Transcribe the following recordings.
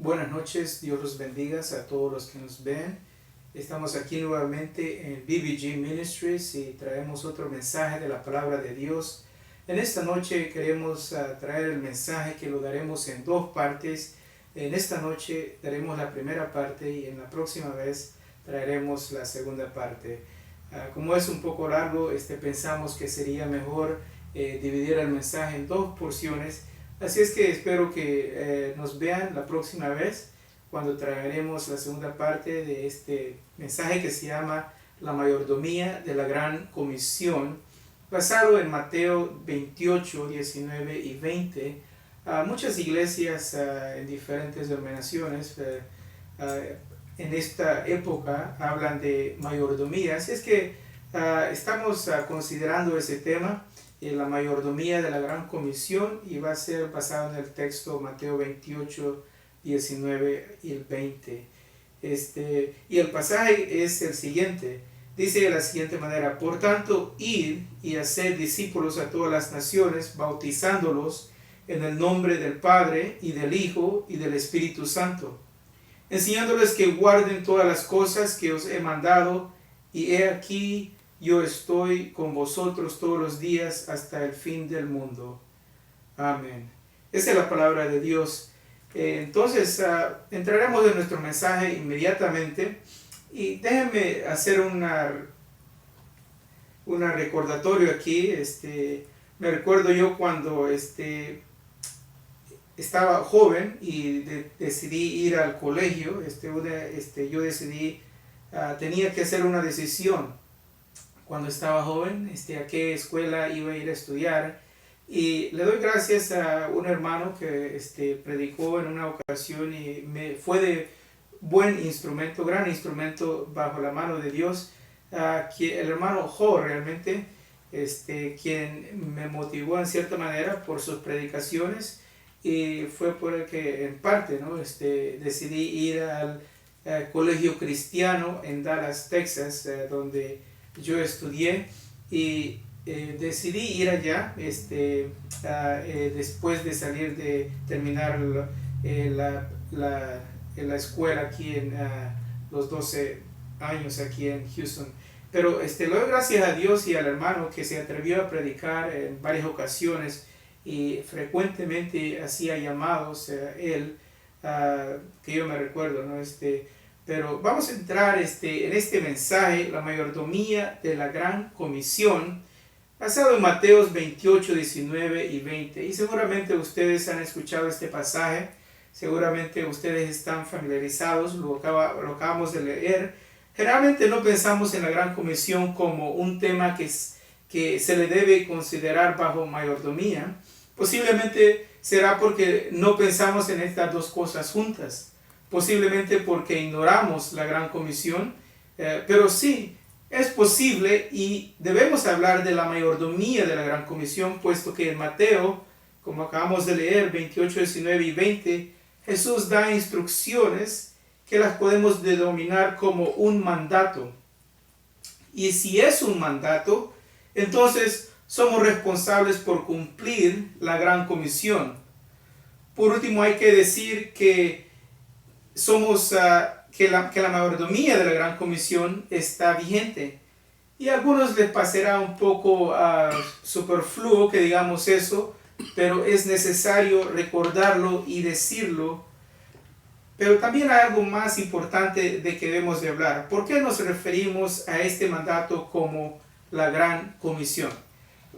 Buenas noches, Dios los bendiga a todos los que nos ven. Estamos aquí nuevamente en BBG Ministries y traemos otro mensaje de la palabra de Dios. En esta noche queremos traer el mensaje que lo daremos en dos partes. En esta noche daremos la primera parte y en la próxima vez traeremos la segunda parte. Como es un poco largo, pensamos que sería mejor dividir el mensaje en dos porciones. Así es que espero que nos vean la próxima vez cuando traeremos la segunda parte de este mensaje que se llama La mayordomía de la Gran Comisión, basado en Mateo 28, 19 y 20. Muchas iglesias en diferentes denominaciones en esta época hablan de mayordomía. Así es que estamos considerando ese tema, la mayordomía de la Gran Comisión, y va a ser basado en el texto Mateo 28, 19 y el 20. Y el pasaje es el siguiente, dice de la siguiente manera: por tanto, id y haced discípulos a todas las naciones, bautizándolos en el nombre del Padre, y del Hijo, y del Espíritu Santo, enseñándoles que guarden todas las cosas que os he mandado, y he aquí, yo estoy con vosotros todos los días hasta el fin del mundo. Amén. Esa es la palabra de Dios. Entonces, entraremos en nuestro mensaje inmediatamente. Y déjenme hacer una recordatorio aquí. Me recuerdo yo cuando estaba joven y decidí ir al colegio. Yo decidí, tenía que hacer una decisión cuando estaba joven, a qué escuela iba a ir a estudiar. Y le doy gracias a un hermano que predicó en una ocasión y me fue de buen instrumento, gran instrumento bajo la mano de Dios. El hermano Jo realmente, quien me motivó en cierta manera por sus predicaciones, y fue por el que en parte, ¿no? Decidí ir al colegio cristiano en Dallas, Texas, donde yo estudié, y decidí ir allá después de salir de terminar la escuela aquí en los 12 años aquí en Houston. Pero le doy gracias a Dios y al hermano que se atrevió a predicar en varias ocasiones y frecuentemente hacía llamados él, que yo me recuerdo, ¿no? Pero vamos a entrar en este mensaje, la mayordomía de la Gran Comisión, basado en Mateos 28, 19 y 20. Y seguramente ustedes han escuchado este pasaje, seguramente ustedes están familiarizados, lo acabamos de leer. Generalmente no pensamos en la Gran Comisión como un tema que se le debe considerar bajo mayordomía. Posiblemente será porque no pensamos en estas dos cosas juntas. Posiblemente porque ignoramos la Gran Comisión, pero sí, es posible y debemos hablar de la mayordomía de la Gran Comisión, puesto que en Mateo, como acabamos de leer, 28, 19 y 20, Jesús da instrucciones que las podemos denominar como un mandato. Y si es un mandato, entonces somos responsables por cumplir la Gran Comisión. Por último, hay que decir que que la mayordomía de la Gran Comisión está vigente. Y a algunos les pasará un poco superfluo que digamos eso, pero es necesario recordarlo y decirlo. Pero también hay algo más importante de que debemos de hablar. ¿Por qué nos referimos a este mandato como la Gran Comisión?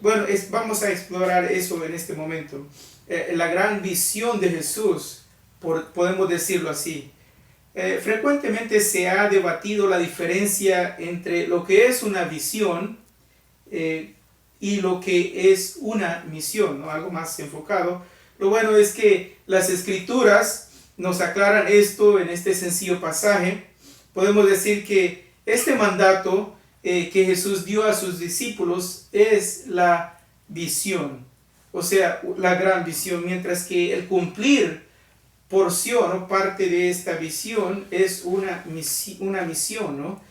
Bueno, vamos a explorar eso en este momento. La gran visión de Jesús, podemos decirlo así. Frecuentemente se ha debatido la diferencia entre lo que es una visión y lo que es una misión, ¿no? Algo más enfocado. Lo bueno es que las Escrituras nos aclaran esto en este sencillo pasaje. Podemos decir que este mandato que Jesús dio a sus discípulos es la visión, o sea, la gran visión, mientras que el cumplir porción o parte de esta visión es una misión, ¿no?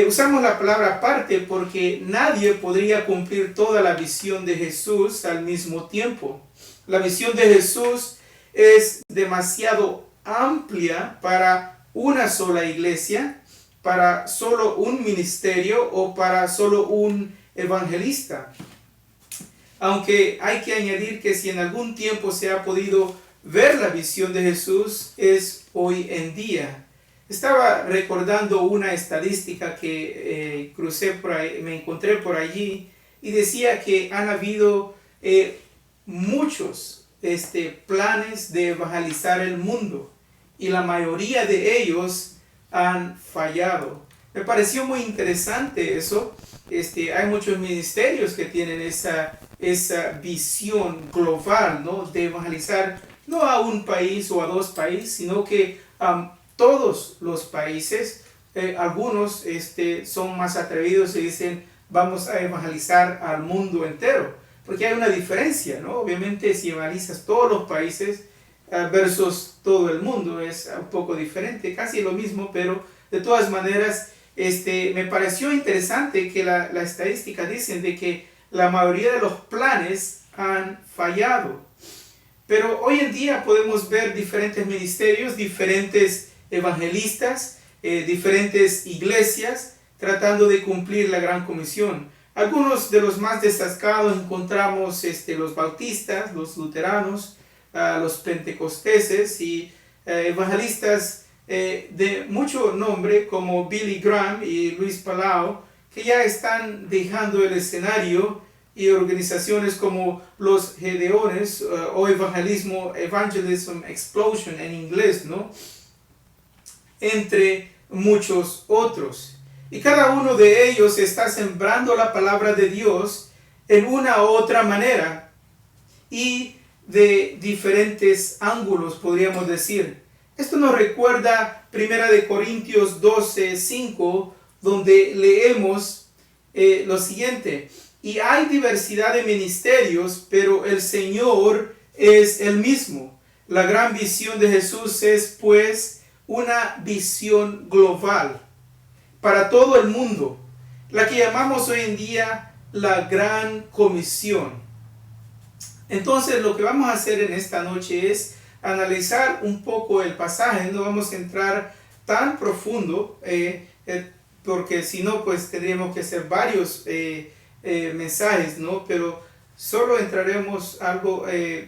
Usamos la palabra parte porque nadie podría cumplir toda la visión de Jesús al mismo tiempo. La visión de Jesús es demasiado amplia para una sola iglesia, para solo un ministerio o para solo un evangelista. Aunque hay que añadir que si en algún tiempo se ha podido ver la visión de Jesús, es hoy en día. Estaba recordando una estadística que crucé por ahí, me encontré por allí, y decía que han habido muchos planes de evangelizar el mundo, y la mayoría de ellos han fallado. Me pareció muy interesante eso. Hay muchos ministerios que tienen esa visión global, ¿no? De evangelizar no a un país o a dos países, sino que todos los países. Algunos son más atrevidos y dicen, vamos a evangelizar al mundo entero, porque hay una diferencia, ¿no? Obviamente, si evangelizas todos los países versus todo el mundo, es un poco diferente, casi lo mismo, pero de todas maneras, me pareció interesante que la estadística dice de que la mayoría de los planes han fallado. Pero hoy en día podemos ver diferentes ministerios, diferentes evangelistas, diferentes iglesias tratando de cumplir la gran comisión. Algunos de los más destacados encontramos los bautistas, los luteranos, los pentecosteses y evangelistas de mucho nombre como Billy Graham y Luis Palau, que ya están dejando el escenario, y organizaciones como los Gedeones o Evangelism Explosion en inglés, ¿no? Entre muchos otros. Y cada uno de ellos está sembrando la palabra de Dios en una u otra manera y de diferentes ángulos, podríamos decir. Esto nos recuerda 1 Corintios 12:5, donde leemos lo siguiente: y hay diversidad de ministerios, pero el Señor es el mismo. La gran visión de Jesús es, pues, una visión global para todo el mundo, la que llamamos hoy en día la Gran Comisión. Entonces, lo que vamos a hacer en esta noche es analizar un poco el pasaje. No vamos a entrar tan profundo, porque si no, pues tendríamos que hacer varios mensajes, ¿no? Pero solo entraremos algo,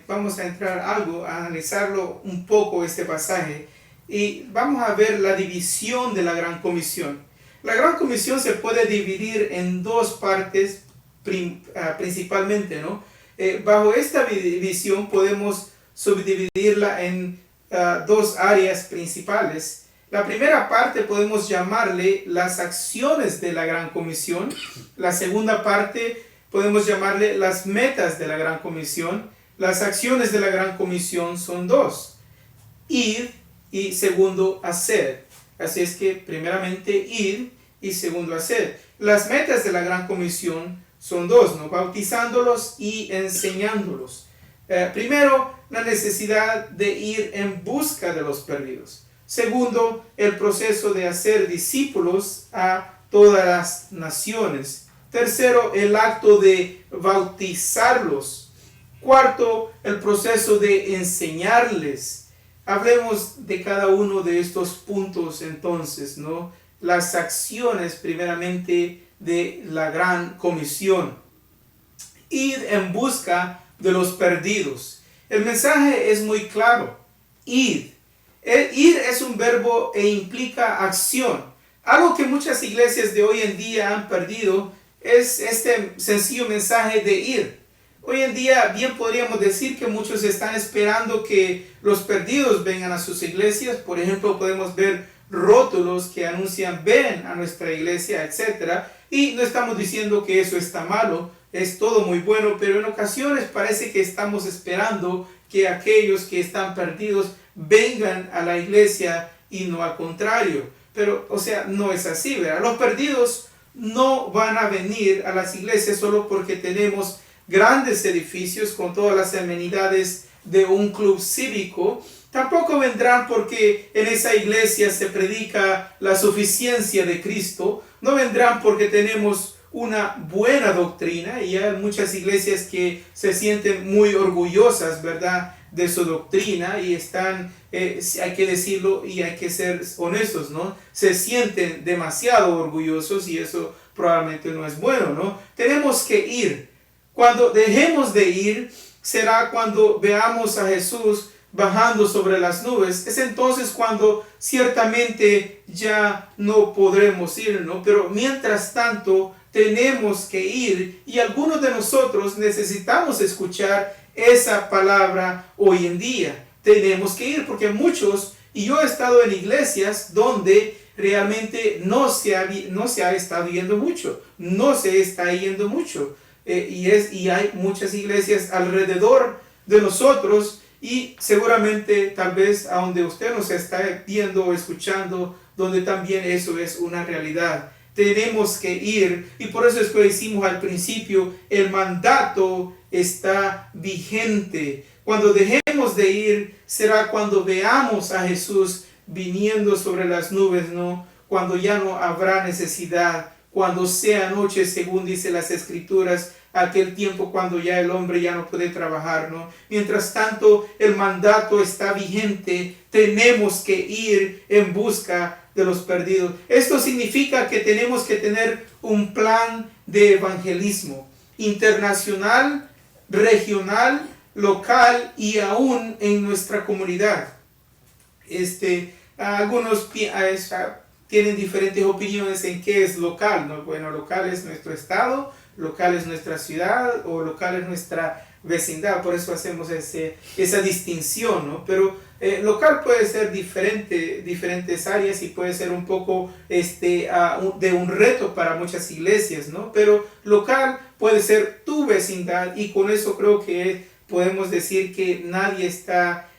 vamos a entrar algo, a analizarlo un poco este pasaje, y vamos a ver la división de la Gran Comisión. La Gran Comisión se puede dividir en dos partes principalmente, ¿no? Bajo esta división podemos subdividirla en dos áreas principales. La primera parte podemos llamarle las acciones de la Gran Comisión. La segunda parte podemos llamarle las metas de la Gran Comisión. Las acciones de la Gran Comisión son dos: ir y segundo, hacer. Así es que primeramente ir y segundo, hacer. Las metas de la Gran Comisión son dos, ¿no? Bautizándolos y enseñándolos. Primero, la necesidad de ir en busca de los perdidos. Segundo, el proceso de hacer discípulos a todas las naciones. Tercero, el acto de bautizarlos. Cuarto, el proceso de enseñarles. Hablemos de cada uno de estos puntos entonces, ¿no? Las acciones primeramente de la Gran Comisión. Ir en busca de los perdidos. El mensaje es muy claro. Ir. Ir es un verbo e implica acción. Algo que muchas iglesias de hoy en día han perdido es este sencillo mensaje de ir. Hoy en día bien podríamos decir que muchos están esperando que los perdidos vengan a sus iglesias. Por ejemplo, podemos ver rótulos que anuncian ven a nuestra iglesia, etc. Y no estamos diciendo que eso está malo, es todo muy bueno, pero en ocasiones parece que estamos esperando que aquellos que están perdidos vengan a la iglesia y no al contrario. Pero, o sea, no es así, ¿verdad? Los perdidos no van a venir a las iglesias solo porque tenemos grandes edificios con todas las amenidades de un club cívico. Tampoco vendrán porque en esa iglesia se predica la suficiencia de Cristo. No vendrán porque tenemos una buena doctrina, y hay muchas iglesias que se sienten muy orgullosas, ¿verdad?, de su doctrina y están, hay que decirlo y hay que ser honestos, ¿no? Se sienten demasiado orgullosos y eso probablemente no es bueno, ¿no? Tenemos que ir. Cuando dejemos de ir, será cuando veamos a Jesús bajando sobre las nubes. Es entonces cuando ciertamente ya no podremos ir, ¿no? Pero mientras tanto tenemos que ir, y algunos de nosotros necesitamos escuchar esa palabra hoy en día. Tenemos que ir porque muchos, y yo he estado en iglesias donde realmente no se ha estado yendo mucho, no se está yendo mucho. Y hay muchas iglesias alrededor de nosotros y seguramente tal vez a donde usted nos está viendo o escuchando, donde también eso es una realidad. Tenemos que ir y por eso es que decimos al principio, el mandato está vigente. Cuando dejemos de ir será cuando veamos a Jesús viniendo sobre las nubes, ¿no? Cuando ya no habrá necesidad, cuando sea noche, según dice las Escrituras, aquel tiempo cuando ya el hombre ya no puede trabajar, ¿no? Mientras tanto, el mandato está vigente, tenemos que ir en busca de los perdidos. Esto significa que tenemos que tener un plan de evangelismo internacional, regional, local y aún en nuestra comunidad. Algunos tienen diferentes opiniones en qué es local, ¿no? Bueno, local es nuestro estado, local es nuestra ciudad o local es nuestra vecindad, por eso hacemos esa distinción, ¿no? Pero local puede ser diferentes áreas y puede ser un poco de un reto para muchas iglesias, ¿no? Pero local puede ser tu vecindad y con eso creo que podemos decir que nadie está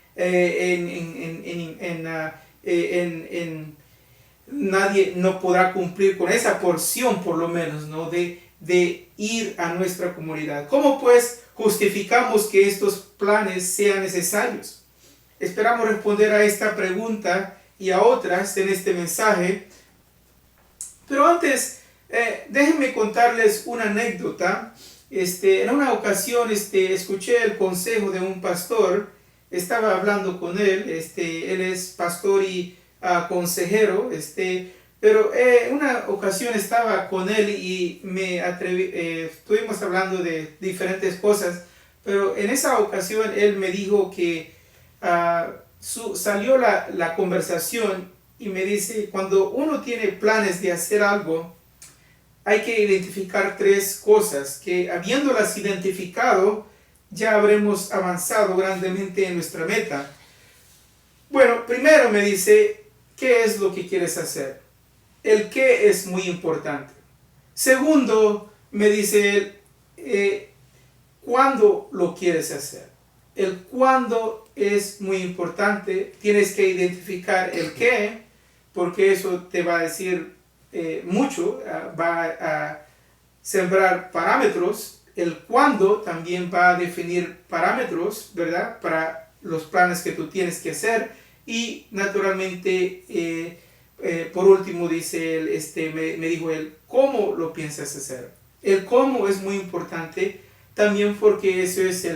nadie no podrá cumplir con esa porción, por lo menos, ¿no? de ir a nuestra comunidad. ¿Cómo pues justificamos que estos planes sean necesarios? Esperamos responder a esta pregunta y a otras en este mensaje. Pero antes, déjenme contarles una anécdota. En una ocasión escuché el consejo de un pastor. Estaba hablando con él. Él es pastor y consejero. Pero en una ocasión estaba con él y estuvimos hablando de diferentes cosas. Pero en esa ocasión él me dijo que salió la conversación y me dice, cuando uno tiene planes de hacer algo, hay que identificar tres cosas, que habiéndolas identificado, ya habremos avanzado grandemente en nuestra meta. Bueno, primero me dice, ¿qué es lo que quieres hacer? El qué es muy importante. Segundo, me dice él, ¿cuándo lo quieres hacer? El cuándo es muy importante. Tienes que identificar el qué, porque eso te va a decir mucho, va a sembrar parámetros. El cuándo también va a definir parámetros, ¿verdad? Para los planes que tú tienes que hacer. Y naturalmente, por último, dice él, me dijo él, ¿cómo lo piensas hacer? El cómo es muy importante también porque eso es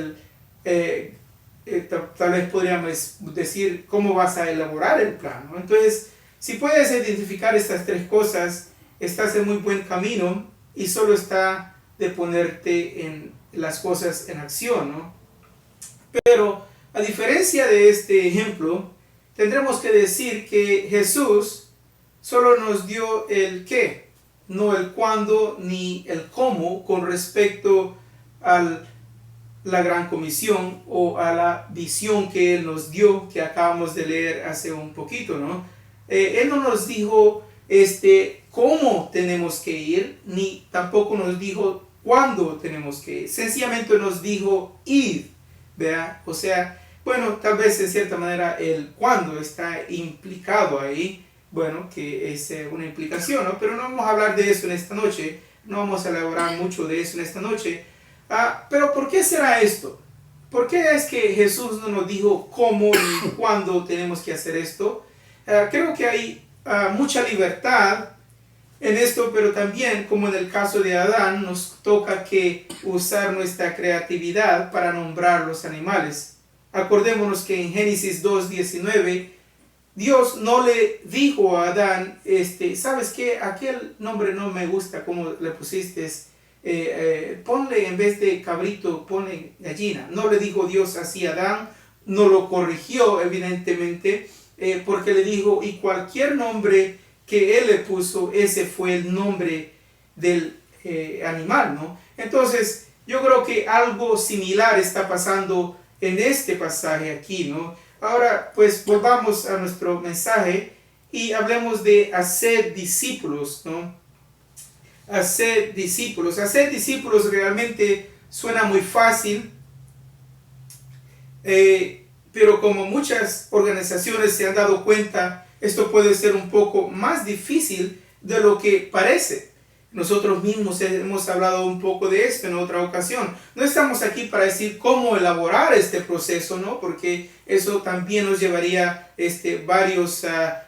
tal vez podríamos decir cómo vas a elaborar el plan, ¿no? Entonces, si puedes identificar estas tres cosas, estás en muy buen camino y solo está de ponerte en las cosas en acción, ¿no? Pero a diferencia de este ejemplo, tendremos que decir que Jesús solo nos dio el qué, no el cuándo ni el cómo con respecto a la gran comisión o a la visión que Él nos dio, que acabamos de leer hace un poquito, ¿no? Él no nos dijo cómo tenemos que ir, ni tampoco nos dijo cuándo tenemos que ir. Sencillamente nos dijo ir, ¿verdad? O sea, bueno, tal vez en cierta manera el cuándo está implicado ahí, bueno, que es una implicación, ¿no? Pero no vamos a hablar de eso en esta noche, no vamos a elaborar mucho de eso en esta noche. Pero ¿por qué será esto? ¿Por qué es que Jesús no nos dijo cómo ni cuándo tenemos que hacer esto? Creo que hay mucha libertad en esto, pero también, como en el caso de Adán, nos toca que usar nuestra creatividad para nombrar los animales. Acordémonos que en Génesis 2:19, Dios no le dijo a Adán, ¿sabes qué? Aquel nombre no me gusta como le pusiste, ponle en vez de cabrito, ponle gallina. No le dijo Dios así a Adán, no lo corrigió evidentemente, porque le dijo, y cualquier nombre que él le puso, ese fue el nombre del animal, ¿no? Entonces, yo creo que algo similar está pasando en este pasaje aquí, ¿no? Ahora, pues volvamos a nuestro mensaje y hablemos de hacer discípulos, ¿no? Hacer discípulos. Hacer discípulos realmente suena muy fácil, pero como muchas organizaciones se han dado cuenta, esto puede ser un poco más difícil de lo que parece. Nosotros mismos hemos hablado un poco de esto en otra ocasión. No estamos aquí para decir cómo elaborar este proceso, ¿no? Porque eso también nos llevaría varios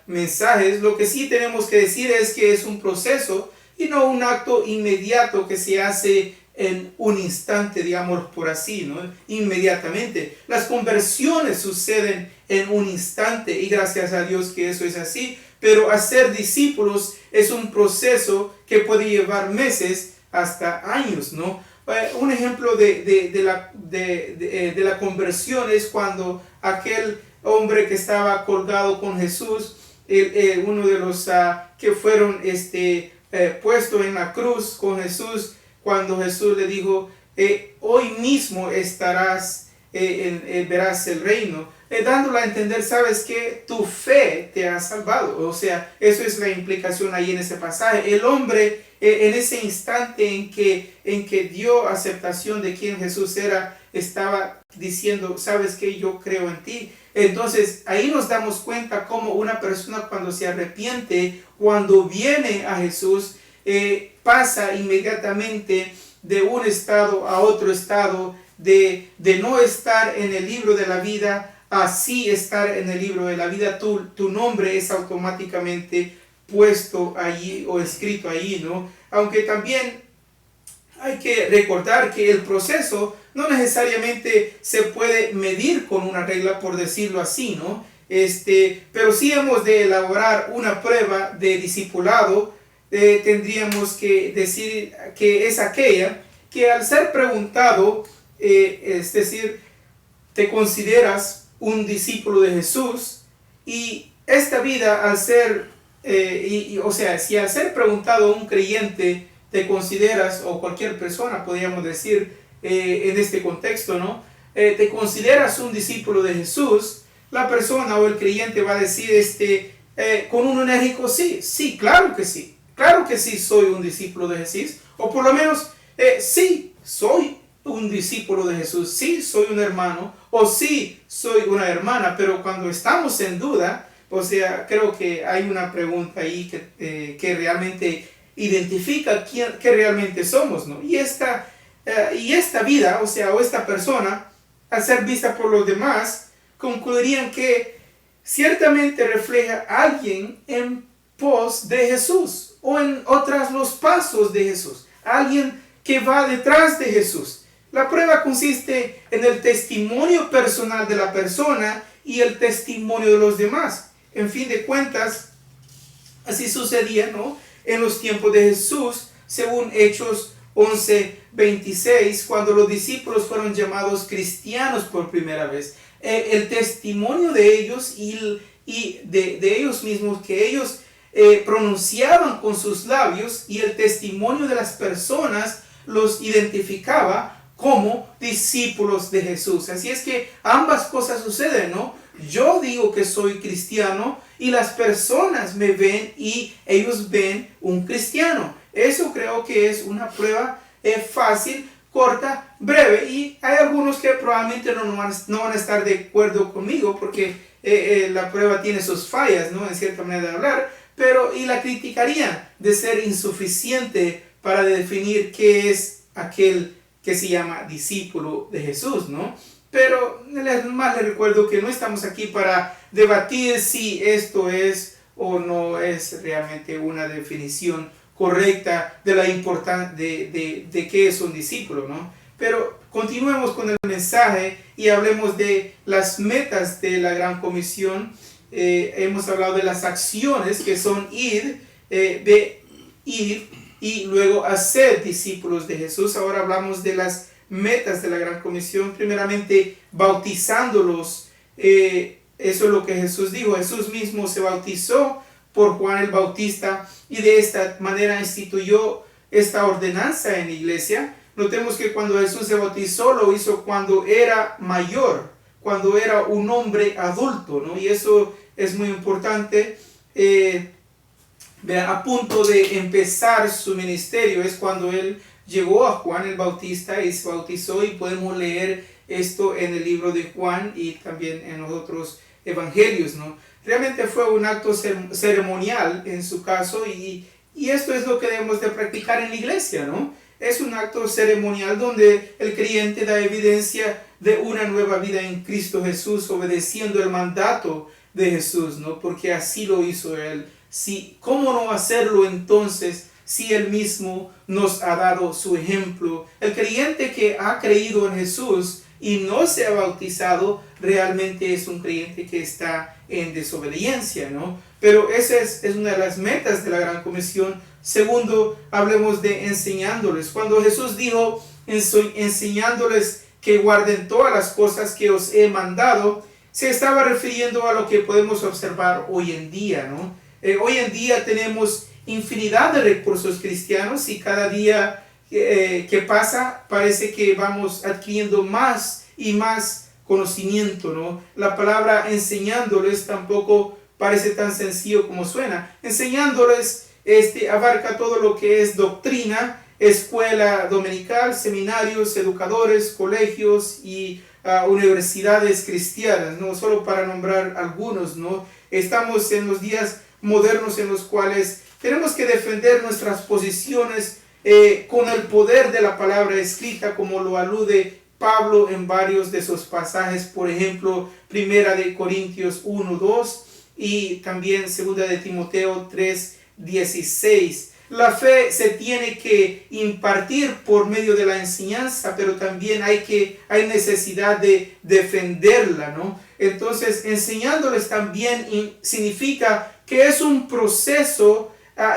mensajes. Lo que sí tenemos que decir es que es un proceso y no un acto inmediato que se hace en un instante, digamos por así, ¿no? Inmediatamente. Las conversiones suceden en un instante y gracias a Dios que eso es así. Pero hacer discípulos es un proceso que puede llevar meses hasta años, ¿no? Un ejemplo de la conversión es cuando aquel hombre que estaba colgado con Jesús, uno de los que fueron puestos en la cruz con Jesús, cuando Jesús le dijo, hoy mismo estarás, verás el reino. Dándole a entender, sabes que tu fe te ha salvado. O sea, eso es la implicación ahí en ese pasaje. El hombre, en ese instante en que dio aceptación de quién Jesús era, estaba diciendo, sabes que yo creo en ti. Entonces, ahí nos damos cuenta cómo una persona cuando se arrepiente, cuando viene a Jesús, pasa inmediatamente de un estado a otro estado, de no estar en el libro de la vida, así estar en el libro de la vida. Tu nombre es automáticamente puesto allí o escrito allí, ¿no? Aunque también hay que recordar que el proceso no necesariamente se puede medir con una regla, por decirlo así, ¿no? Pero sí hemos de elaborar una prueba de discipulado. Tendríamos que decir que es aquella que al ser preguntado, es decir, ¿te consideras un discípulo de Jesús? Y esta vida al ser, o sea, si al ser preguntado a un creyente, ¿te consideras, o cualquier persona podríamos decir en este contexto, ¿no? ¿Te consideras un discípulo de Jesús? La persona o el creyente va a decir con un enérgico sí, claro que sí soy un discípulo de Jesús, o por lo menos sí, soy un discípulo de Jesús, sí soy un hermano, o sí soy una hermana. Pero cuando estamos en duda, o sea, creo que hay una pregunta ahí que realmente identifica qué realmente somos, ¿no? Y esta vida, o sea, o esta persona, al ser vista por los demás, concluirían que ciertamente refleja a alguien en pos de Jesús, o tras los pasos de Jesús, alguien que va detrás de Jesús. La prueba consiste en el testimonio personal de la persona y el testimonio de los demás. En fin de cuentas, así sucedía, ¿no? En los tiempos de Jesús, según Hechos 11:26, cuando los discípulos fueron llamados cristianos por primera vez. El testimonio de ellos y de ellos mismos, que ellos pronunciaban con sus labios, y el testimonio de las personas los identificaba como discípulos de Jesús. Así es que ambas cosas suceden, ¿no? Yo digo que soy cristiano y las personas me ven y ellos ven un cristiano. Eso creo que es una prueba fácil, corta, breve, y hay algunos que probablemente no van a estar de acuerdo conmigo porque la prueba tiene sus fallas, ¿no? En cierta manera de hablar, y la criticarían de ser insuficiente para definir qué es aquel que se llama discípulo de Jesús, ¿no? Pero más les recuerdo que no estamos aquí para debatir si esto es o no es realmente una definición correcta de la importancia de qué es un discípulo, ¿no? Pero continuemos con el mensaje y hablemos de las metas de la Gran Comisión. Hemos hablado de las acciones que son ir y luego hacer discípulos de Jesús. Ahora hablamos de las metas de la Gran Comisión, primeramente bautizándolos. Eso es lo que Jesús dijo. Jesús mismo se bautizó por Juan el Bautista y de esta manera instituyó esta ordenanza en la iglesia. Notemos que cuando Jesús se bautizó lo hizo cuando era mayor, cuando era un hombre adulto, ¿no? Y eso es muy importante. A punto de empezar su ministerio es cuando él llegó a Juan el Bautista y se bautizó, y podemos leer esto en el libro de Juan y también en los otros evangelios, ¿no? Realmente fue un acto ceremonial en su caso, y esto es lo que debemos de practicar en la iglesia, ¿no? Es un acto ceremonial donde el creyente da evidencia de una nueva vida en Cristo Jesús, obedeciendo el mandato de Jesús, ¿no? Porque así lo hizo Él. ¿Cómo no hacerlo entonces si Él mismo nos ha dado su ejemplo? El creyente que ha creído en Jesús y no se ha bautizado, realmente es un creyente que está en desobediencia, ¿no? Pero esa es una de las metas de la Gran Comisión. Segundo, hablemos de enseñándoles. Cuando Jesús dijo, enseñándoles que guarden todas las cosas que os he mandado, se estaba refiriendo a lo que podemos observar hoy en día, ¿no? Hoy en día tenemos infinidad de recursos cristianos, y cada día que pasa parece que vamos adquiriendo más y más conocimiento, ¿no? La palabra enseñándoles tampoco parece tan sencillo como suena. Enseñándoles abarca todo lo que es doctrina, escuela dominical, seminarios, educadores, colegios y universidades cristianas, ¿no? Solo para nombrar algunos, ¿no? Estamos en los días modernos en los cuales tenemos que defender nuestras posiciones con el poder de la palabra escrita, como lo alude Pablo en varios de sus pasajes, por ejemplo, 1 de Corintios 1:2 y también 2 de Timoteo 3:16. La fe se tiene que impartir por medio de la enseñanza, pero también hay necesidad de defenderla, ¿no? Entonces, enseñándoles también significa que es un proceso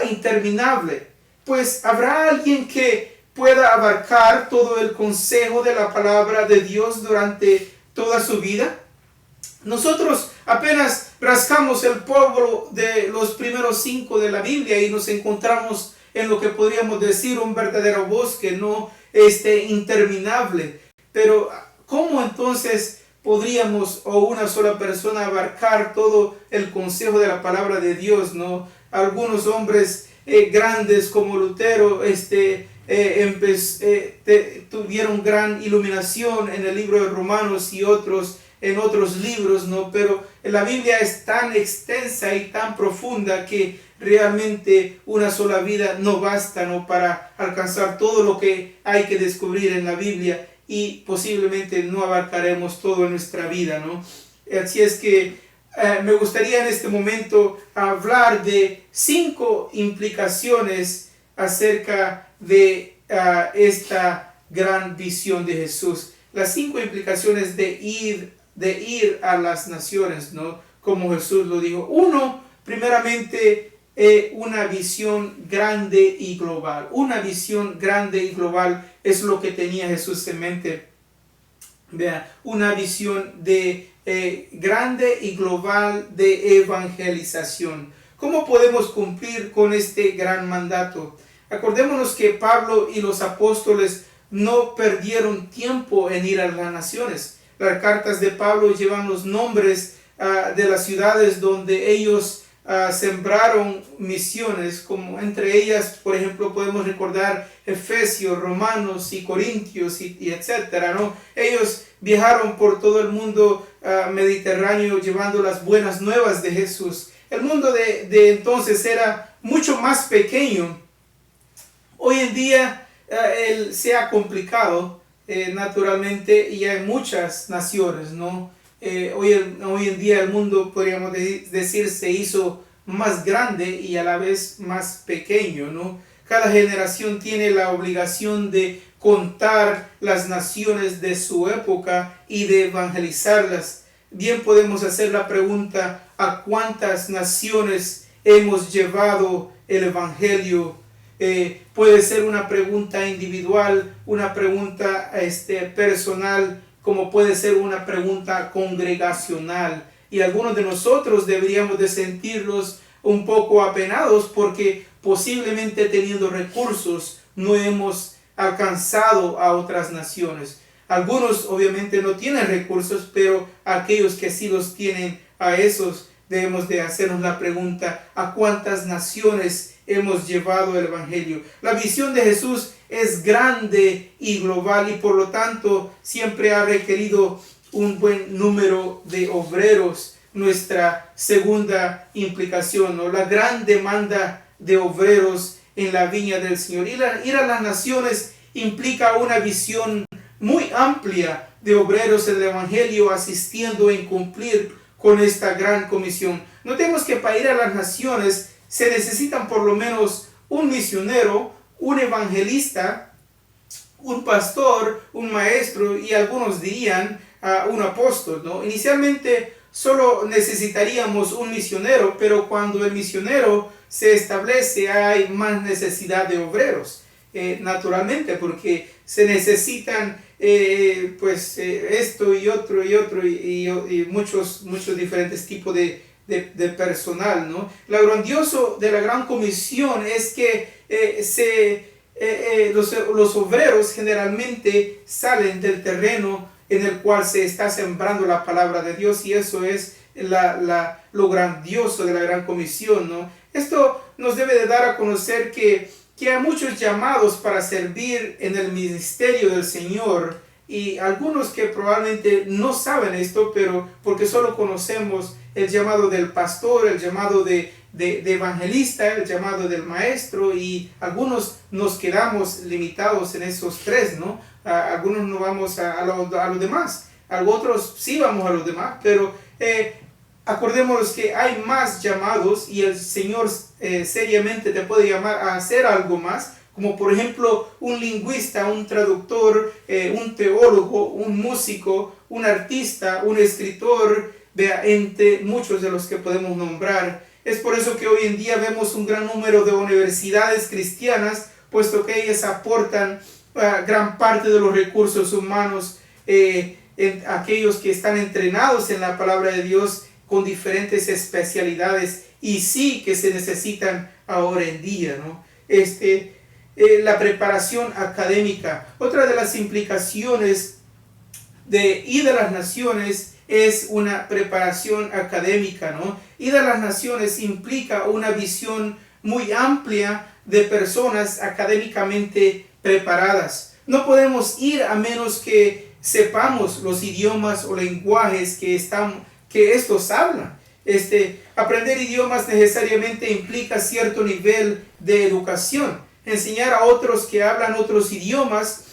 interminable, pues habrá alguien que pueda abarcar todo el consejo de la palabra de Dios durante toda su vida. Nosotros apenas rascamos el polvo de los primeros 5 de la Biblia y nos encontramos en lo que podríamos decir un verdadero bosque, no interminable. Pero ¿cómo entonces podríamos, o una sola persona, abarcar todo el consejo de la palabra de Dios, ¿no? Algunos hombres grandes como Lutero tuvieron gran iluminación en el libro de Romanos y otros en otros libros, ¿no? Pero la Biblia es tan extensa y tan profunda que realmente una sola vida no basta, ¿no? Para alcanzar todo lo que hay que descubrir en la Biblia, y posiblemente no abarcaremos todo en nuestra vida, ¿no? Así es que me gustaría en este momento hablar de 5 implicaciones acerca de esta gran visión de Jesús. Las 5 implicaciones de ir a las naciones, ¿no? Como Jesús lo dijo. 1, primeramente, una visión grande y global. Una visión grande y global es lo que tenía Jesús en mente. Vea, una visión grande y global de evangelización. ¿Cómo podemos cumplir con este gran mandato? Acordémonos que Pablo y los apóstoles no perdieron tiempo en ir a las naciones. Las cartas de Pablo llevan los nombres de las ciudades donde ellos sembraron misiones, como entre ellas, por ejemplo, podemos recordar Efesios, Romanos y Corintios y etcétera, ¿no? Ellos viajaron por todo el mundo mediterráneo llevando las buenas nuevas de Jesús. El mundo de entonces era mucho más pequeño. Hoy en día se ha complicado naturalmente, y hay muchas naciones, ¿no? Hoy en día el mundo, podríamos decir, se hizo más grande y a la vez más pequeño, ¿no? Cada generación tiene la obligación de contar las naciones de su época y de evangelizarlas. Bien podemos hacer la pregunta: ¿a cuántas naciones hemos llevado el evangelio? Puede ser una pregunta individual, una pregunta personal, como puede ser una pregunta congregacional. Y algunos de nosotros deberíamos de sentirnos un poco apenados porque posiblemente teniendo recursos no hemos alcanzado a otras naciones. Algunos obviamente no tienen recursos, pero aquellos que sí los tienen, a esos debemos de hacernos la pregunta: ¿a cuántas naciones hemos llevado el evangelio? La visión de Jesús es grande y global, y por lo tanto siempre ha requerido un buen número de obreros. Nuestra segunda implicación, ¿no? La gran demanda de obreros en la viña del Señor. Ir a las naciones implica una visión muy amplia de obreros en el evangelio, asistiendo en cumplir con esta gran comisión. Notemos que para ir a las naciones se necesitan por lo menos un misionero, un evangelista, un pastor, un maestro y algunos dirían un apóstol, ¿no? Inicialmente solo necesitaríamos un misionero, pero cuando el misionero se establece hay más necesidad de obreros, naturalmente, porque se necesitan esto y otro y muchos diferentes tipos de personal, ¿no? Lo grandioso de la gran comisión es que los obreros generalmente salen del terreno en el cual se está sembrando la palabra de Dios, y eso es lo grandioso de la gran comisión, ¿no? Esto nos debe de dar a conocer que hay muchos llamados para servir en el ministerio del Señor, y algunos que probablemente no saben esto, pero porque solo conocemos el llamado del pastor, el llamado de evangelista, el llamado del maestro, y algunos nos quedamos limitados en esos tres, ¿no? Algunos no vamos a los demás, otros sí vamos a los demás, pero acordémonos que hay más llamados, y el Señor seriamente te puede llamar a hacer algo más, como por ejemplo un lingüista, un traductor, un teólogo, un músico, un artista, un escritor, entre muchos de los que podemos nombrar. Es por eso que hoy en día vemos un gran número de universidades cristianas, puesto que ellas aportan gran parte de los recursos humanos, aquellos que están entrenados en la palabra de Dios con diferentes especialidades, y sí que se necesitan ahora en día, ¿no? La preparación académica. Otra de las implicaciones de ir a las naciones es una preparación académica, ¿no? Ir a las naciones implica una visión muy amplia de personas académicamente preparadas. No podemos ir a menos que sepamos los idiomas o lenguajes que estos hablan. Aprender idiomas necesariamente implica cierto nivel de educación. Enseñar a otros que hablan otros idiomas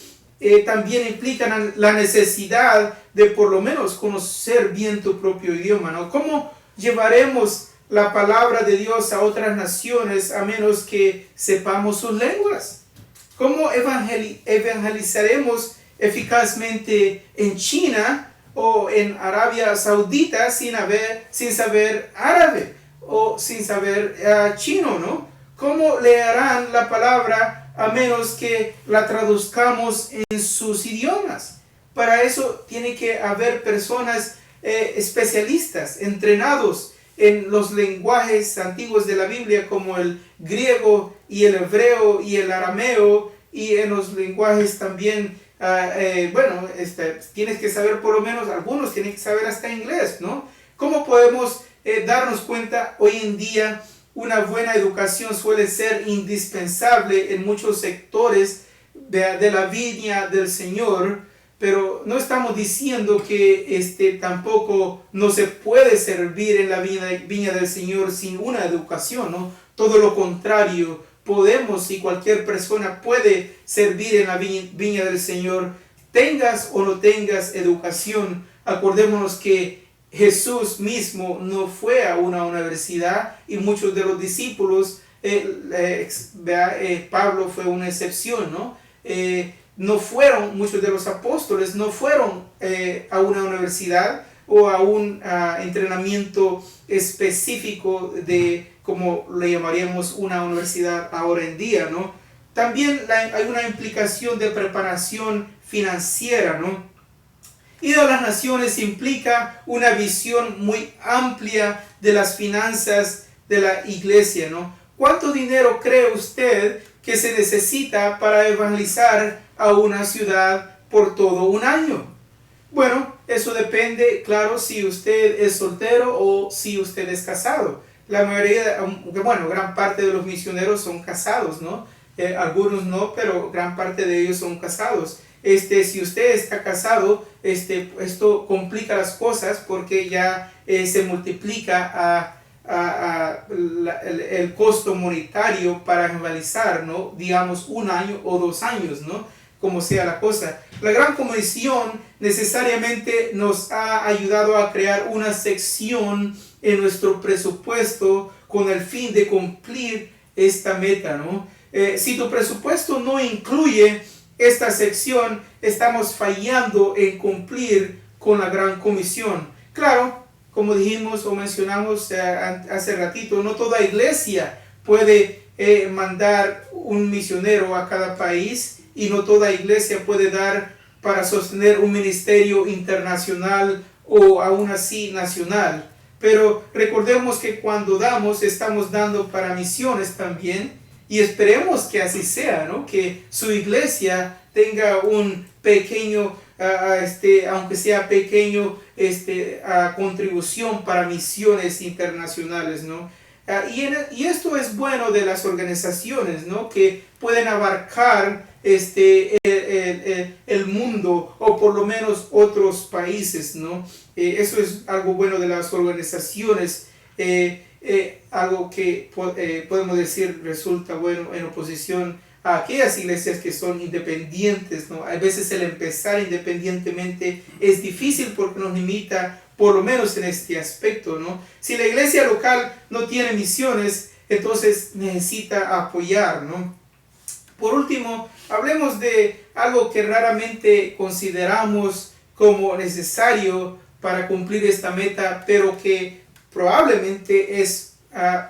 también implica la necesidad de por lo menos conocer bien tu propio idioma, ¿no? ¿Cómo llevaremos la palabra de Dios a otras naciones a menos que sepamos sus lenguas? ¿Cómo evangelizaremos eficazmente en China o en Arabia Saudita sin saber árabe o sin saber chino, ¿no? ¿Cómo leerán la palabra a menos que la traduzcamos en sus idiomas? Para eso tiene que haber personas especialistas, entrenados en los lenguajes antiguos de la Biblia, como el griego y el hebreo y el arameo, y en los lenguajes también, tienes que saber por lo menos, algunos tienen que saber hasta inglés, ¿no? ¿Cómo podemos darnos cuenta hoy en día? Una buena educación suele ser indispensable en muchos sectores de la viña del Señor, pero no estamos diciendo que tampoco no se puede servir en la viña del Señor sin una educación, ¿no? Todo lo contrario, podemos y cualquier persona puede servir en la viña del Señor, tengas o no tengas educación. Acordémonos que Jesús mismo no fue a una universidad, y muchos de los discípulos, Pablo fue una excepción, ¿no? muchos de los apóstoles no fueron a una universidad o a un entrenamiento específico de, como le llamaríamos, una universidad ahora en día, ¿no? También hay una implicación de preparación financiera, ¿no? Ir a las naciones implica una visión muy amplia de las finanzas de la iglesia, ¿no? ¿Cuánto dinero cree usted que se necesita para evangelizar a una ciudad por todo un año? Bueno, eso depende, claro, si usted es soltero o si usted es casado. La mayoría, bueno, gran parte de los misioneros son casados, ¿no? Algunos no, pero gran parte de ellos son casados. Si usted está casado, esto complica las cosas porque ya se multiplica el costo monetario para evangelizar, ¿no? Digamos 1 año o 2 años, ¿no? Como sea la cosa. La Gran Comisión necesariamente nos ha ayudado a crear una sección en nuestro presupuesto con el fin de cumplir esta meta, ¿no? Si tu presupuesto no incluye esta sección, estamos fallando en cumplir con la Gran Comisión. Claro, como dijimos o mencionamos hace ratito, no toda iglesia puede mandar un misionero a cada país y no toda iglesia puede dar para sostener un ministerio internacional o aún así nacional. Pero recordemos que cuando damos, estamos dando para misiones también. Y esperemos que así sea, ¿no? Que su iglesia tenga un pequeño, aunque sea pequeño, contribución para misiones internacionales, ¿no? Y esto es bueno de las organizaciones, ¿no? Que pueden abarcar el mundo o por lo menos otros países, ¿no? Eso es algo bueno de las organizaciones. Algo que podemos decir resulta bueno en oposición a aquellas iglesias que son independientes, ¿no? A veces el empezar independientemente es difícil porque nos limita, por lo menos en este aspecto, ¿no? Si la iglesia local no tiene misiones, entonces necesita apoyar, ¿no? Por último, hablemos de algo que raramente consideramos como necesario para cumplir esta meta, pero que probablemente es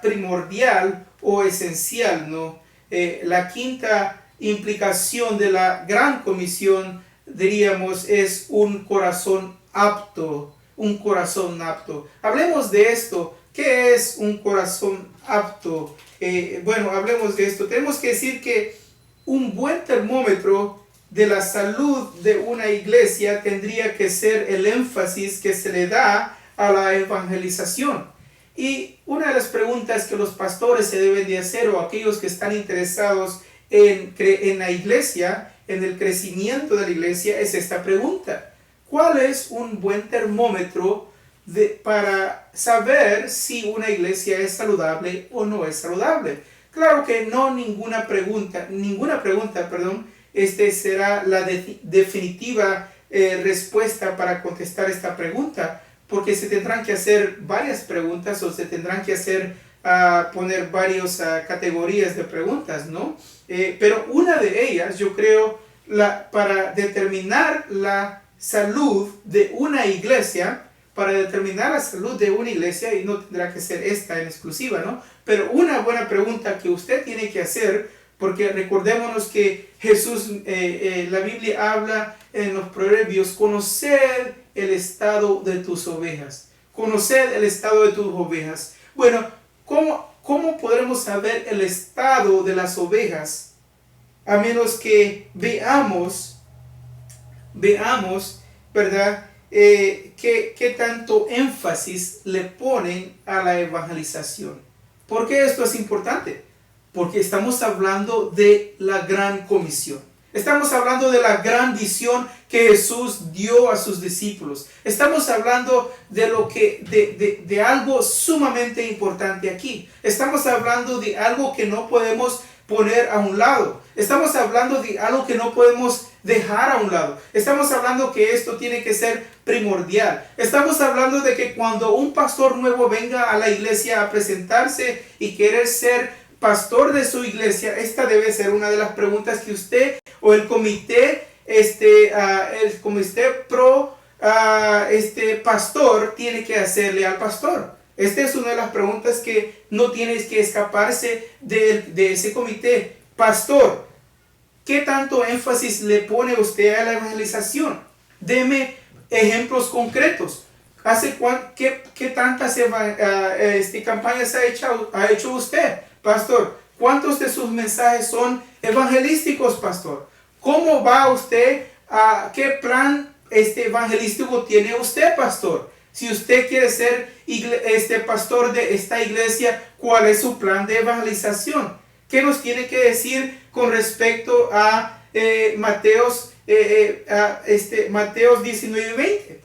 primordial o esencial, ¿no? La quinta implicación de la Gran Comisión, diríamos, es un corazón apto, un corazón apto. Hablemos de esto. ¿Qué es un corazón apto? Bueno, hablemos de esto. Tenemos que decir que un buen termómetro de la salud de una iglesia tendría que ser el énfasis que se le da a la evangelización. Y una de las preguntas que los pastores se deben de hacer, o aquellos que están interesados en la iglesia, en el crecimiento de la iglesia, es esta pregunta: ¿cuál es un buen termómetro para saber si una iglesia es saludable o no es saludable? Claro que no ninguna pregunta, será la definitiva respuesta para contestar esta pregunta, porque se tendrán que hacer varias preguntas o se tendrán que poner varias categorías de preguntas, ¿no? Pero una de ellas, yo creo, para determinar la salud de una iglesia, y no tendrá que ser esta en exclusiva, ¿no? Pero una buena pregunta que usted tiene que hacer, porque recordémonos que Jesús, la Biblia habla en los proverbios: conoced el estado de tus ovejas. Conoced el estado de tus ovejas. Bueno, ¿cómo podremos saber el estado de las ovejas? A menos que veamos, ¿verdad? ¿Qué tanto énfasis le ponen a la evangelización? ¿Por qué esto es importante? Porque estamos hablando de la Gran Comisión. Estamos hablando de la gran visión que Jesús dio a sus discípulos. Estamos hablando de algo sumamente importante aquí. Estamos hablando de algo que no podemos poner a un lado. Estamos hablando de algo que no podemos dejar a un lado. Estamos hablando que esto tiene que ser primordial. Estamos hablando de que cuando un pastor nuevo venga a la iglesia a presentarse y querer ser pastor de su iglesia, esta debe ser una de las preguntas que usted o el comité, pastor tiene que hacerle al pastor. Esta es una de las preguntas que no tienes que escaparse de ese comité. Pastor, ¿qué tanto énfasis le pone usted a la evangelización? Deme ejemplos concretos. ¿Qué tantas campañas ha hecho usted, pastor? ¿Cuántos de sus mensajes son evangelísticos, pastor? ¿Cómo va usted? ¿Qué plan evangelístico tiene usted, pastor? Si usted quiere ser pastor de esta iglesia, ¿cuál es su plan de evangelización? ¿Qué nos tiene que decir con respecto a Mateos 19 y 20?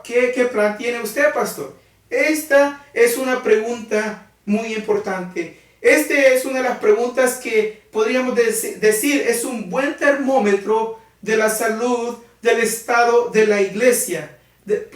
¿Qué plan tiene usted, pastor? Esta es una pregunta muy importante. Esta es una de las preguntas que podríamos decir es un buen termómetro de la salud del estado de la iglesia.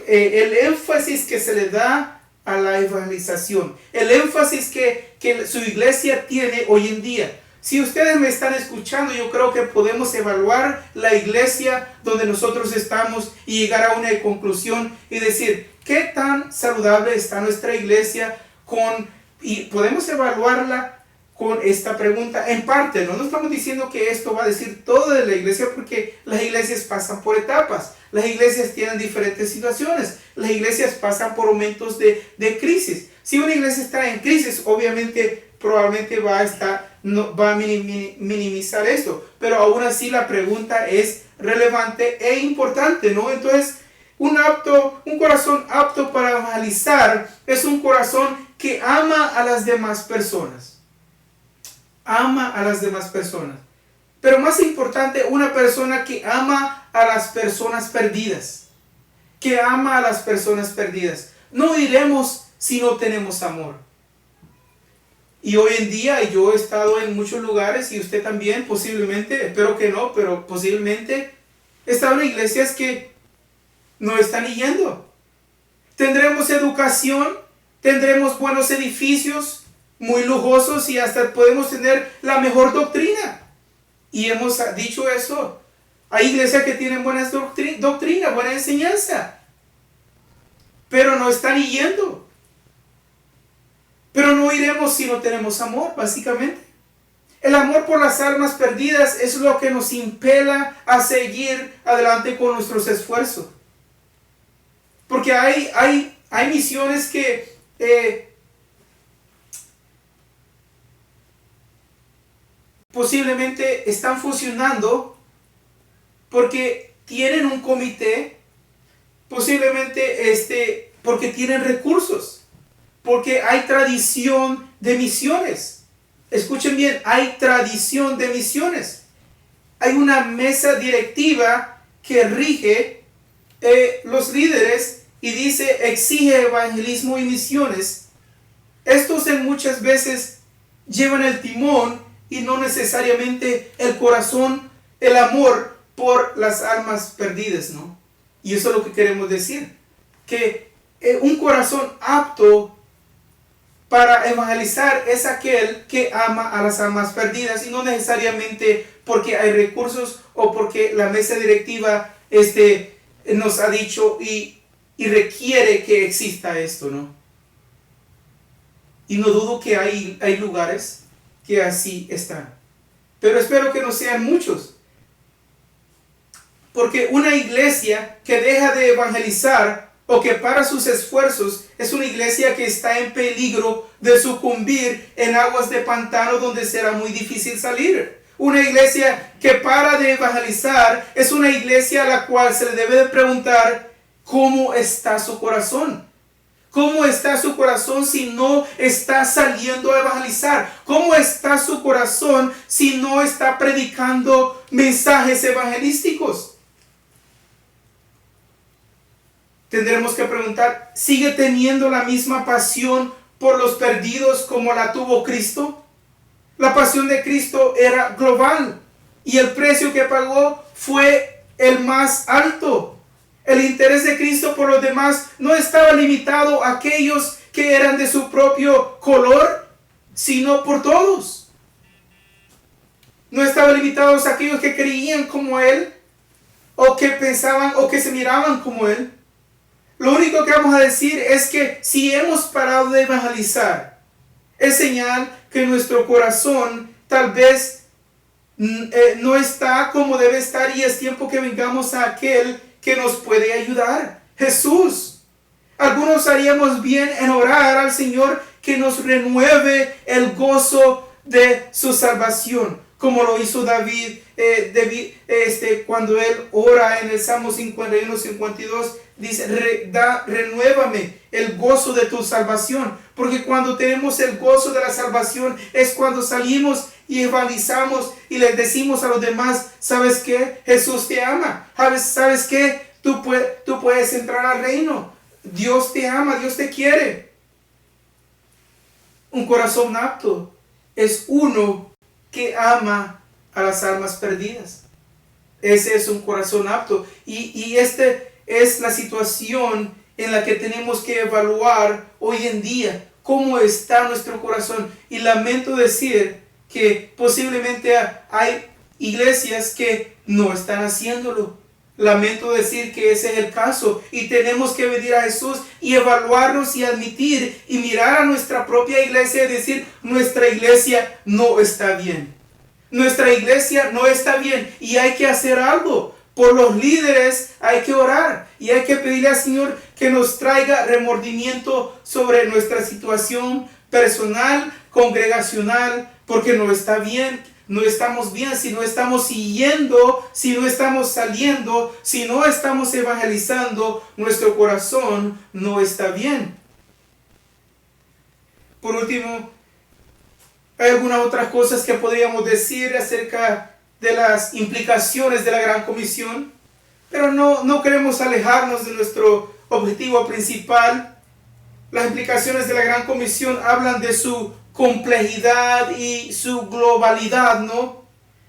El énfasis que se le da a la evangelización, el énfasis que su iglesia tiene hoy en día. Si ustedes me están escuchando, yo creo que podemos evaluar la iglesia donde nosotros estamos y llegar a una conclusión y decir, ¿qué tan saludable está nuestra iglesia? Y podemos evaluarla con esta pregunta en parte. No estamos diciendo que esto va a decir todo de la iglesia, porque las iglesias pasan por etapas. Las iglesias tienen diferentes situaciones. Las iglesias pasan por momentos de crisis. Si una iglesia está en crisis, obviamente, probablemente va a minimizar esto. Pero aún así la pregunta es relevante e importante, ¿no? Entonces, un corazón apto para evangelizar es un corazón que ama a las demás personas. Ama a las demás personas. Pero más importante, una persona que ama a las personas perdidas. Que ama a las personas perdidas. No iremos si no tenemos amor. Y hoy en día yo he estado en muchos lugares, y usted también posiblemente, espero que no, pero posiblemente, he estado en iglesias que no están yendo. Tendremos educación, tendremos buenos edificios, muy lujosos, y hasta podemos tener la mejor doctrina. Y hemos dicho eso. Hay iglesias que tienen buenas doctrinas, buena enseñanza, pero no están yendo. Pero no iremos si no tenemos amor, básicamente. El amor por las almas perdidas es lo que nos impela a seguir adelante con nuestros esfuerzos. Porque hay misiones que posiblemente están funcionando porque tienen un comité, posiblemente porque tienen recursos, porque hay tradición de misiones. Escuchen bien, hay tradición de misiones. Hay una mesa directiva que rige los líderes y exige evangelismo y misiones. Estos muchas veces llevan el timón y no necesariamente el corazón, el amor por las almas perdidas, ¿no? Y eso es lo que queremos decir, que un corazón apto para evangelizar es aquel que ama a las almas perdidas, y no necesariamente porque hay recursos o porque la mesa directiva nos ha dicho y requiere que exista esto, ¿no? Y no dudo que hay lugares que así están, pero espero que no sean muchos, porque una iglesia que deja de evangelizar o que para sus esfuerzos es una iglesia que está en peligro de sucumbir en aguas de pantano donde será muy difícil salir. Una iglesia que para de evangelizar es una iglesia a la cual se le debe de preguntar cómo está su corazón. ¿Cómo está su corazón si no está saliendo a evangelizar? ¿Cómo está su corazón si no está predicando mensajes evangelísticos? Tendremos que preguntar, ¿sigue teniendo la misma pasión por los perdidos como la tuvo Cristo? La pasión de Cristo era global y el precio que pagó fue el más alto. El interés de Cristo por los demás no estaba limitado a aquellos que eran de su propio color, sino por todos. No estaban limitados a aquellos que creían como Él, o que pensaban, o que se miraban como Él. Lo único que vamos a decir es que si hemos parado de evangelizar, es señal que nuestro corazón tal vez no está como debe estar, y es tiempo que vengamos a aquel que nos puede ayudar, Jesús. Algunos haríamos bien en orar al Señor que nos renueve el gozo de su salvación, como lo hizo David, cuando él ora en el Salmo 51-52, dice, renuévame el gozo de tu salvación, porque cuando tenemos el gozo de la salvación es cuando salimos y evangelizamos y les decimos a los demás, ¿sabes qué? Jesús te ama. ¿Sabes qué? Tú puedes entrar al reino. Dios te ama, Dios te quiere. Un corazón apto es uno que ama a las almas perdidas. Ese es un corazón apto. Y este es la situación en la que tenemos que evaluar hoy en día cómo está nuestro corazón. Y lamento decir que posiblemente hay iglesias que no están haciéndolo. Lamento decir que ese es el caso, y tenemos que venir a Jesús y evaluarnos y admitir y mirar a nuestra propia iglesia y decir, nuestra iglesia no está bien. Nuestra iglesia no está bien y hay que hacer algo. Por los líderes hay que orar y hay que pedirle al Señor que nos traiga remordimiento sobre nuestra situación personal, congregacional, porque no está bien. No estamos bien si no estamos siguiendo, si no estamos saliendo, si no estamos evangelizando, nuestro corazón no está bien. Por último, hay algunas otras cosas que podríamos decir acerca de las implicaciones de la Gran Comisión, pero no queremos alejarnos de nuestro objetivo principal. Las implicaciones de la Gran Comisión hablan de su complejidad y su globalidad, ¿no?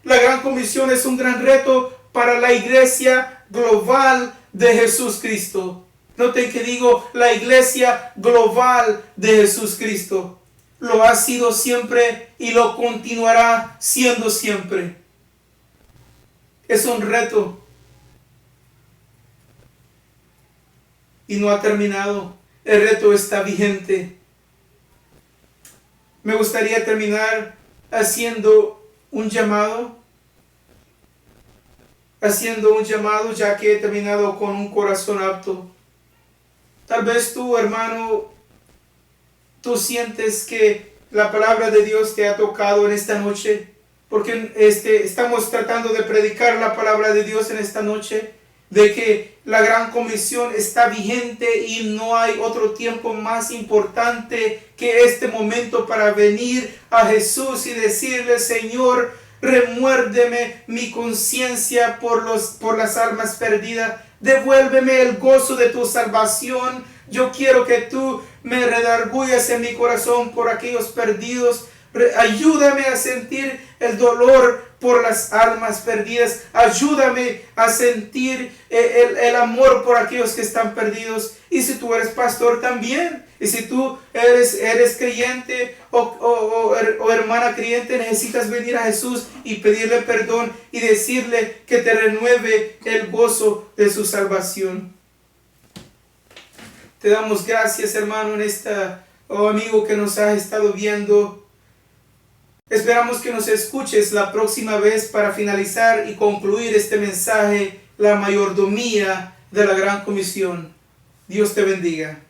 La Gran Comisión es un gran reto para la iglesia global de Jesús Cristo. Noten que digo la iglesia global de Jesús Cristo. Lo ha sido siempre y lo continuará siendo siempre. Es un reto y no ha terminado. El reto está vigente. Me gustaría terminar haciendo un llamado, ya que he terminado con un corazón apto. Tal vez tú, hermano, tú sientes que la palabra de Dios te ha tocado en esta noche, porque estamos tratando de predicar la palabra de Dios en esta noche, de que la Gran Comisión está vigente y no hay otro tiempo más importante que este momento para venir a Jesús y decirle, Señor, remuérdeme mi conciencia por las almas perdidas, devuélveme el gozo de tu salvación. Yo quiero que tú me redarguyas en mi corazón por aquellos perdidos. Ayúdame a sentir el dolor por las almas perdidas. Ayúdame a sentir el amor por aquellos que están perdidos. Y si tú eres pastor también, y si tú eres creyente o hermana creyente, necesitas venir a Jesús y pedirle perdón y decirle que te renueve el gozo de su salvación. Te damos gracias, hermano, amigo que nos has estado viendo. Esperamos que nos escuches la próxima vez para finalizar y concluir este mensaje, la mayordomía de la Gran Comisión. Dios te bendiga.